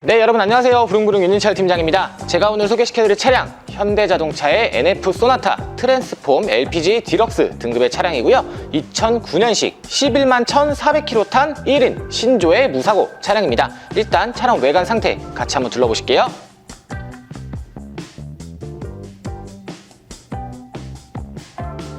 네, 여러분 안녕하세요. 부릉부릉 윤인철 팀장입니다. 제가 오늘 소개시켜드릴 차량 현대자동차의 NF 소나타 트랜스폼 LPG 디럭스 등급의 차량이고요. 2009년식 11만 1,400km 탄 1인 신조의 무사고 차량입니다. 일단 차량 외관 상태 같이 한번 둘러보실게요.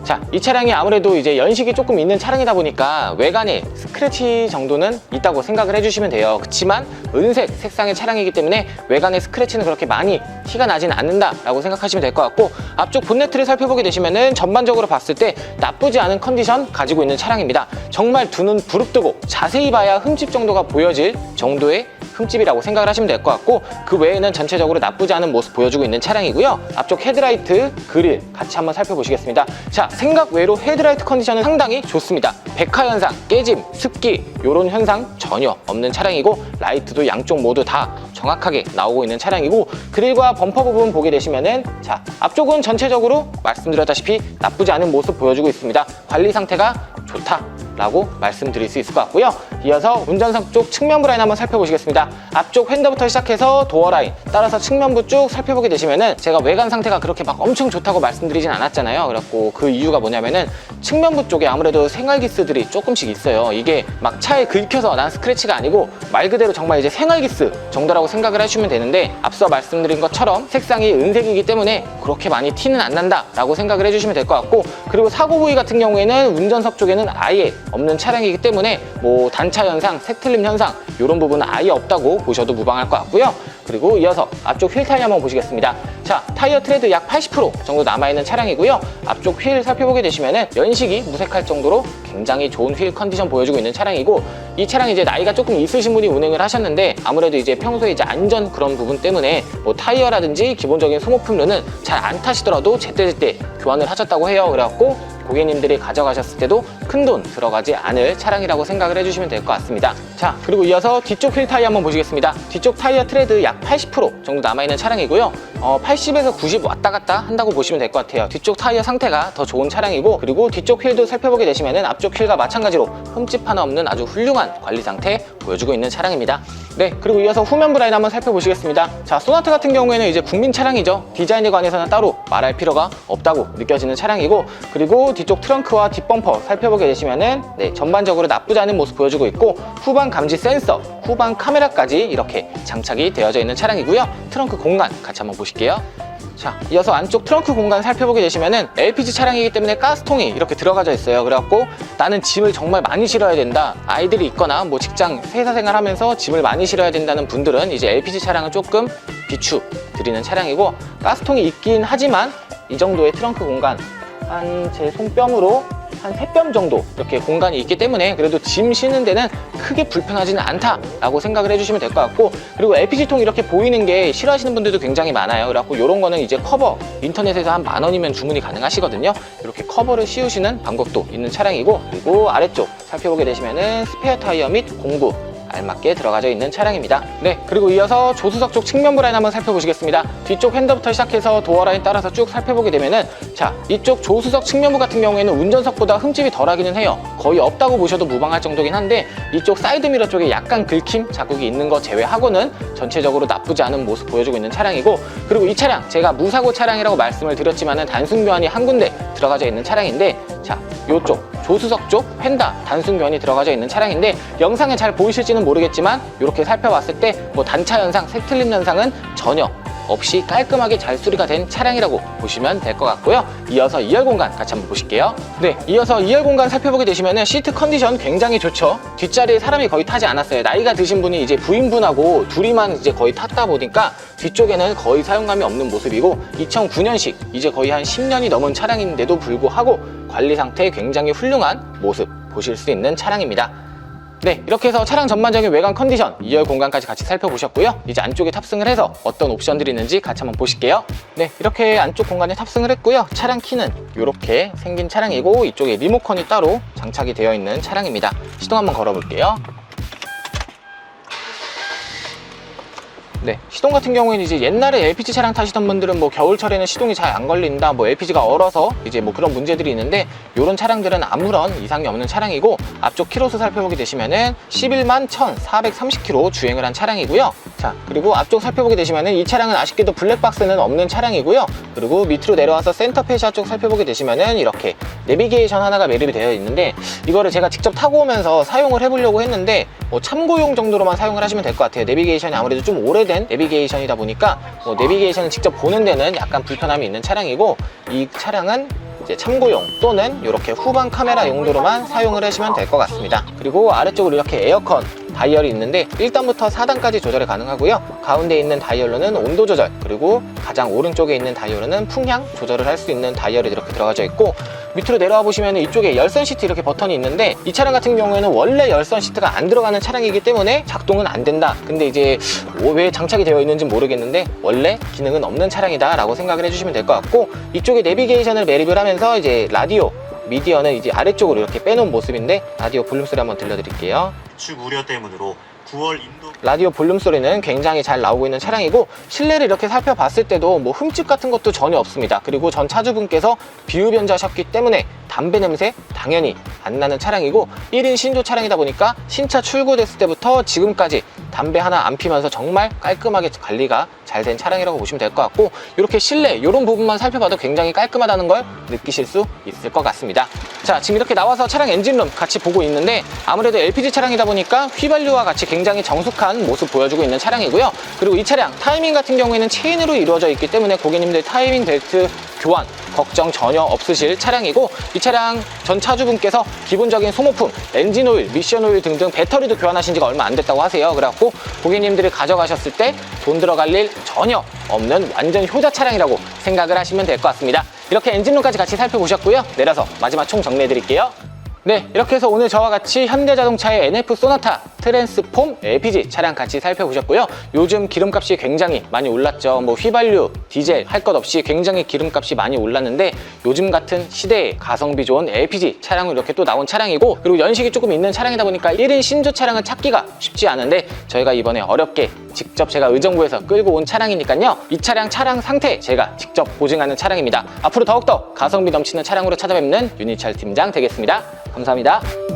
자, 이 차량이 아무래도 이제 연식이 조금 있는 차량이다 보니까 외관에 스크래치 정도는 있다고 생각을 해주시면 돼요. 그렇지만 은색 색상의 차량이기 때문에 외관에 스크래치는 그렇게 많이 티가 나진 않는다라고 생각하시면 될 것 같고, 앞쪽 본네트를 살펴보게 되시면은 전반적으로 봤을 때 나쁘지 않은 컨디션 가지고 있는 차량입니다. 정말 두 눈 부릅뜨고 자세히 봐야 흠집 정도가 보여질 정도의 흠집이라고 생각을 하시면 될 것 같고, 그 외에는 전체적으로 나쁘지 않은 모습 보여주고 있는 차량이고요. 앞쪽 헤드라이트, 그릴 같이 한번 살펴보시겠습니다. 자, 생각 외로 헤드라이트 컨디션은 상당히 좋습니다. 백화 현상, 깨짐, 습기 이런 현상 전혀 없는 차량이고, 라이트도 양쪽 모두 다 정확하게 나오고 있는 차량이고, 그릴과 범퍼 부분 보게 되시면은 자, 앞쪽은 전체적으로 말씀드렸다시피 나쁘지 않은 모습 보여주고 있습니다. 관리 상태가 좋다라고 말씀드릴 수 있을 것 같고요. 이어서 운전석 쪽 측면부 라인 한번 살펴보시겠습니다. 앞쪽 휀더부터 시작해서 도어 라인, 따라서 측면부 쭉 살펴보게 되시면은 제가 외관 상태가 그렇게 막 엄청 좋다고 말씀드리진 않았잖아요. 그래갖고 그 이유가 뭐냐면은 측면부 쪽에 아무래도 생활기스들이 조금씩 있어요. 이게 막 차에 긁혀서 난 스크래치가 아니고 말 그대로 정말 이제 생활기스 정도라고 생각을 해주시면 되는데, 앞서 말씀드린 것처럼 색상이 은색이기 때문에 그렇게 많이 티는 안 난다라고 생각을 해주시면 될 것 같고, 그리고 사고 부위 같은 경우에는 운전석 쪽에는 아예 없는 차량이기 때문에 뭐 단차 현상, 색틀림 현상 이런 부분은 아예 없다고 보셔도 무방할 것 같고요. 그리고 이어서 앞쪽 휠 타이어 한번 보시겠습니다. 자, 타이어 트레드 약 80% 정도 남아있는 차량이고요. 앞쪽 휠 살펴보게 되시면은 연식이 무색할 정도로 굉장히 좋은 휠 컨디션 보여주고 있는 차량이고, 이 차량 이제 나이가 조금 있으신 분이 운행을 하셨는데 아무래도 이제 평소에 이제 안전 그런 부분 때문에 뭐 타이어라든지 기본적인 소모품류는 잘 안 타시더라도 제때제때 교환을 하셨다고 해요. 그래갖고 고객님들이 가져가셨을 때도 큰돈 들어가지 않을 차량이라고 생각을 해주시면 될 것 같습니다. 자, 그리고 이어서 뒤쪽 휠 타이어 한번 보시겠습니다. 뒤쪽 타이어 트레드 약 80% 정도 남아있는 차량이고요. 80에서 90 왔다 갔다 한다고 보시면 될 것 같아요. 뒤쪽 타이어 상태가 더 좋은 차량이고, 그리고 뒤쪽 휠도 살펴보게 되시면은 앞쪽 휠과 마찬가지로 흠집 하나 없는 아주 훌륭한 관리 상태 보여주고 있는 차량입니다. 네, 그리고 이어서 후면부 라인 한번 살펴보시겠습니다. 자, 소나타 같은 경우에는 이제 국민 차량이죠. 디자인에 관해서는 따로 말할 필요가 없다고 느껴지는 차량이고, 그리고 뒤쪽 트렁크와 뒷범퍼 살펴보게 되시면은 네, 전반적으로 나쁘지 않은 모습 보여주고 있고, 후방 감지 센서, 후방 카메라까지 이렇게 장착이 되어져 있는 차량이고요. 트렁크 공간 같이 한번 보실게요. 자, 이어서 안쪽 트렁크 공간 살펴보게 되시면은 LPG 차량이기 때문에 가스통이 이렇게 들어가져 있어요. 그래갖고 나는 짐을 정말 많이 실어야 된다, 아이들이 있거나 뭐 직장 회사 생활하면서 짐을 많이 실어야 된다는 분들은 이제 LPG 차량은 조금 비추 드리는 차량이고, 가스통이 있긴 하지만 이 정도의 트렁크 공간 한 제 손뼉으로 한 3뼘 정도 이렇게 공간이 있기 때문에 그래도 짐 쉬는 데는 크게 불편하지는 않다라고 생각을 해주시면 될 것 같고, 그리고 LPG통 이렇게 보이는 게 싫어하시는 분들도 굉장히 많아요. 그래갖고 이런 거는 이제 커버 인터넷에서 한 10,000원이면 주문이 가능하시거든요. 이렇게 커버를 씌우시는 방법도 있는 차량이고, 그리고 아래쪽 살펴보게 되시면은 스페어 타이어 및 공구 알맞게 들어가져 있는 차량입니다. 네, 그리고 이어서 조수석 쪽 측면부 라인 한번 살펴보시겠습니다. 뒤쪽 핸들부터 시작해서 도어 라인 따라서 쭉 살펴보게 되면은 자, 이쪽 조수석 측면부 같은 경우에는 운전석보다 흠집이 덜하기는 해요. 거의 없다고 보셔도 무방할 정도긴 한데, 이쪽 사이드미러 쪽에 약간 긁힘 자국이 있는 거 제외하고는 전체적으로 나쁘지 않은 모습 보여주고 있는 차량이고, 그리고 이 차량 제가 무사고 차량이라고 말씀을 드렸지만은 단순 교환이 한 군데 들어가져 있는 차량인데, 자, 요쪽 조수석 쪽 펜다 단순 교환이 들어가져 있는 차량인데, 영상에 잘 보이실지는 모르겠지만 이렇게 살펴봤을 때 뭐 단차 현상, 색틀림 현상은 전혀 없이 깔끔하게 잘 수리가 된 차량이라고 보시면 될 것 같고요. 이어서 2열 공간 같이 한번 보실게요. 네, 이어서 2열 공간 살펴보게 되시면은 시트 컨디션 굉장히 좋죠. 뒷자리에 사람이 거의 타지 않았어요. 나이가 드신 분이 이제 부인분하고 둘이만 이제 거의 탔다 보니까 뒤쪽에는 거의 사용감이 없는 모습이고, 2009년식 이제 거의 한 10년이 넘은 차량인데도 불구하고 관리 상태 굉장히 훌륭한 모습 보실 수 있는 차량입니다. 네, 이렇게 해서 차량 전반적인 외관 컨디션 2열 공간까지 같이 살펴보셨고요. 이제 안쪽에 탑승을 해서 어떤 옵션들이 있는지 같이 한번 보실게요. 네, 이렇게 안쪽 공간에 탑승을 했고요. 차량 키는 이렇게 생긴 차량이고, 이쪽에 리모컨이 따로 장착이 되어 있는 차량입니다. 시동 한번 걸어볼게요. 네, 시동 같은 경우에는 이제 옛날에 LPG 차량 타시던 분들은 뭐 겨울철에는 시동이 잘 안 걸린다, 뭐 LPG가 얼어서 이제 뭐 그런 문제들이 있는데, 이런 차량들은 아무런 이상이 없는 차량이고, 앞쪽 키로수 살펴보게 되시면은 11만 1,430km 주행을 한 차량이고요. 자, 그리고 앞쪽 살펴보게 되시면은 이 차량은 아쉽게도 블랙박스는 없는 차량이고요. 그리고 밑으로 내려와서 센터 페시아 쪽 살펴보게 되시면은 이렇게 내비게이션 하나가 매립이 되어 있는데, 이거를 제가 직접 타고 오면서 사용을 해보려고 했는데 뭐 참고용 정도로만 사용을 하시면 될 것 같아요. 내비게이션이 아무래도 좀 오래된 내비게이션이다 보니까 뭐 내비게이션을 직접 보는 데는 약간 불편함이 있는 차량이고, 이 차량은 이제 참고용 또는 이렇게 후방 카메라 용도로만 사용을 하시면 될 것 같습니다. 그리고 아래쪽으로 이렇게 에어컨 다이얼이 있는데 1단부터 4단까지 조절이 가능하고요. 가운데 있는 다이얼로는 온도 조절, 그리고 가장 오른쪽에 있는 다이얼로는 풍향 조절을 할 수 있는 다이얼이 이렇게 들어가져 있고, 밑으로 내려와 보시면 이쪽에 열선 시트 이렇게 버튼이 있는데, 이 차량 같은 경우에는 원래 열선 시트가 안 들어가는 차량이기 때문에 작동은 안 된다. 근데 이제 왜 장착이 되어 있는지 모르겠는데 원래 기능은 없는 차량이다 라고 생각을 해주시면 될 것 같고, 이쪽에 내비게이션을 매립을 하면서 이제 라디오 미디어는 이제 아래쪽으로 이렇게 빼놓은 모습인데, 라디오 볼륨 소리 한번 들려드릴게요. 추 우려 때문으로 9월 인도 라디오 볼륨 소리는 굉장히 잘 나오고 있는 차량이고, 실내를 이렇게 살펴봤을 때도 뭐 흠집 같은 것도 전혀 없습니다. 그리고 전 차주분께서 비흡연자셨기 때문에 담배 냄새 당연히 안 나는 차량이고, 1인 신조 차량이다 보니까 신차 출고됐을 때부터 지금까지 담배 하나 안 피면서 정말 깔끔하게 관리가 잘 된 차량이라고 보시면 될 것 같고, 이렇게 실내 이런 부분만 살펴봐도 굉장히 깔끔하다는 걸 느끼실 수 있을 것 같습니다. 자, 지금 이렇게 나와서 차량 엔진룸 같이 보고 있는데, 아무래도 LPG 차량이다 보니까 휘발유와 같이 굉장히 정숙한 모습 보여주고 있는 차량이고요. 그리고 이 차량 타이밍 같은 경우에는 체인으로 이루어져 있기 때문에 고객님들 타이밍 벨트 교환 걱정 전혀 없으실 차량이고, 이 차량 전 차주분께서 기본적인 소모품, 엔진오일, 미션오일 등등 배터리도 교환하신 지가 얼마 안 됐다고 하세요. 그래갖고 고객님들이 가져가셨을 때 돈 들어갈 일 전혀 없는 완전 효자 차량이라고 생각을 하시면 될 것 같습니다. 이렇게 엔진룸까지 같이 살펴보셨고요. 내려서 마지막 총 정리해 드릴게요. 네, 이렇게 해서 오늘 저와 같이 현대자동차의 NF 소나타 트랜스폼 LPG 차량 같이 살펴보셨고요. 요즘 기름값이 굉장히 많이 올랐죠. 뭐 휘발유, 디젤 할 것 없이 굉장히 기름값이 많이 올랐는데, 요즘 같은 시대에 가성비 좋은 LPG 차량으로 이렇게 또 나온 차량이고, 그리고 연식이 조금 있는 차량이다 보니까 1인 신조 차량을 찾기가 쉽지 않은데, 저희가 이번에 어렵게 직접 제가 의정부에서 끌고 온 차량이니까요. 이 차량 상태 제가 직접 보증하는 차량입니다. 앞으로 더욱더 가성비 넘치는 차량으로 찾아뵙는 윤희철 팀장 되겠습니다. 감사합니다.